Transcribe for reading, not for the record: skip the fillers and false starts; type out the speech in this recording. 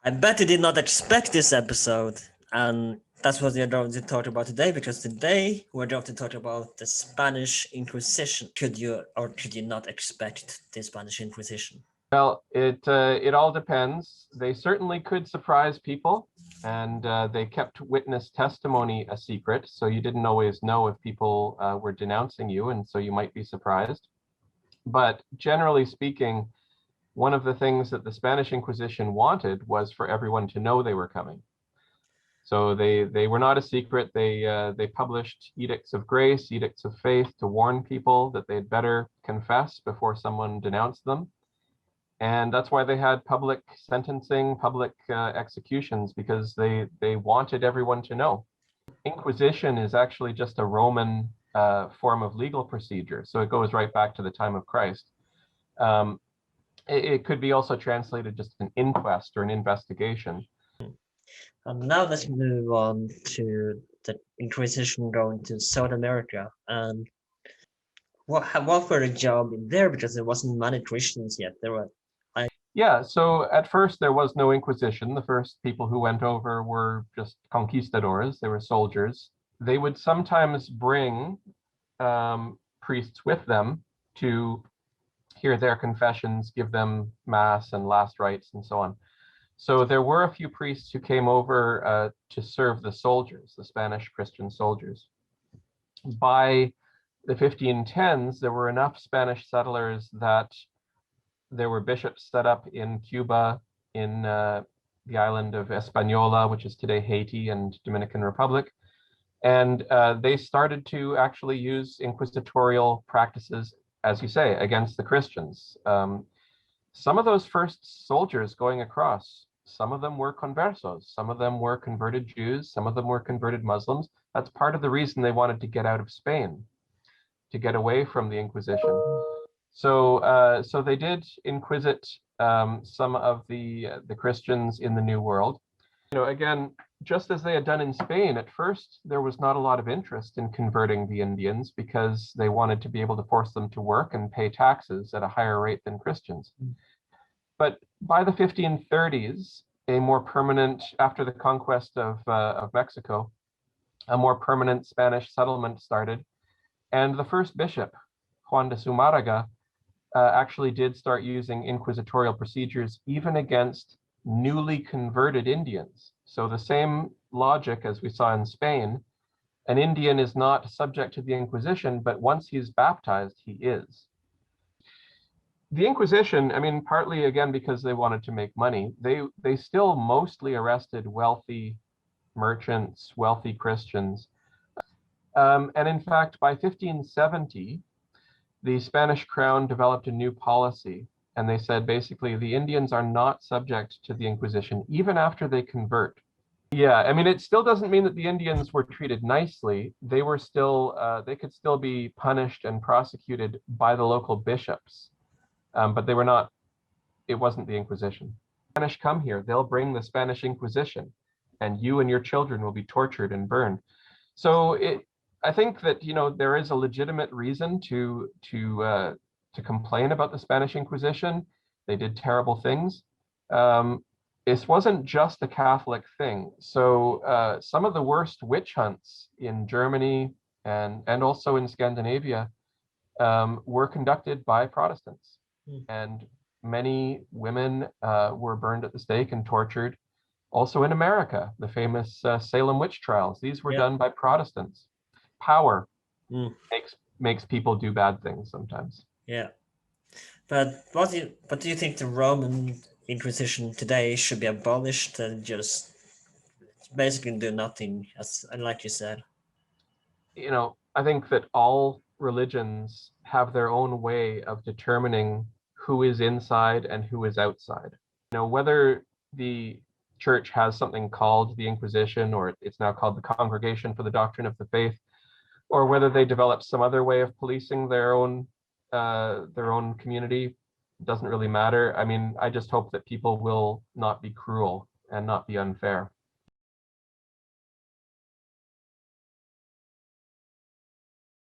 I bet you did not expect this episode, and that's what we're going to talk about today, because today we're going to talk about the Spanish Inquisition. Could you or could you not expect the Spanish Inquisition? Well, it all depends. They certainly could surprise people, and they kept witness testimony a secret, so you didn't always know if people were denouncing you, and so you might be surprised. But generally speaking, one of the things that the Spanish Inquisition wanted was for everyone to know they were coming. So they were not a secret. They published edicts of grace, edicts of faith to warn people that they'd better confess before someone denounced them. And that's why they had public sentencing, public executions, because they wanted everyone to know. Inquisition is actually just a Roman form of legal procedure. So it goes right back to the time of Christ. It could be also translated just an inquest or an investigation. And now let's move on to the Inquisition going to South America. And what were the job in there? Because there wasn't many Christians yet. Yeah, so at first there was no Inquisition. The first people who went over were just conquistadors. They were soldiers. They would sometimes bring priests with them to hear their confessions, give them mass and last rites and so on. So there were a few priests who came over to serve the soldiers, the Spanish Christian soldiers. By the 1510s, there were enough Spanish settlers that there were bishops set up in Cuba, in the island of Hispaniola, which is today Haiti and Dominican Republic. And they started to actually use inquisitorial practices, as you say, against the Christians. Some of those first soldiers going across, some of them were conversos, some of them were converted Jews, some of them were converted Muslims. That's part of the reason they wanted to get out of Spain, to get away from the Inquisition. So they did inquisit some of the Christians in the New World. You know, again, just as they had done in Spain, at first there was not a lot of interest in converting the Indians because they wanted to be able to force them to work and pay taxes at a higher rate than Christians. But by the 1530s, a more permanent, after the conquest of Mexico, a more permanent Spanish settlement started, and the first bishop, Juan de Zumárraga, actually did start using inquisitorial procedures even against newly converted Indians. So the same logic as we saw in Spain, an Indian is not subject to the Inquisition, but once he's baptized, he is. The Inquisition, I mean, partly again because they wanted to make money, they still mostly arrested wealthy merchants, wealthy Christians. And in fact, by 1570, the Spanish crown developed a new policy, and they said basically the Indians are not subject to the Inquisition even after they convert. Yeah, I mean, it still doesn't mean that the Indians were treated nicely. They were still, they could still be punished and prosecuted by the local bishops, but they were not, it wasn't the Inquisition. Spanish come here, they'll bring the Spanish Inquisition, and you and your children will be tortured and burned. So I think that, you know, there is a legitimate reason to complain about the Spanish Inquisition. They did terrible things. This wasn't just a Catholic thing. So some of the worst witch hunts in Germany and also in Scandinavia were conducted by Protestants. And many women were burned at the stake and tortured. Also in America, the famous Salem witch trials, these were done by Protestants. Power makes people do bad things sometimes. Yeah, but do you think the Roman Inquisition today should be abolished and just basically do nothing, as like you said? You know, I think that all religions have their own way of determining who is inside and who is outside. You know, whether the church has something called the Inquisition, or it's now called the Congregation for the Doctrine of the Faith, or whether they develop some other way of policing their own community, doesn't really matter. I mean, I just hope that people will not be cruel and not be unfair.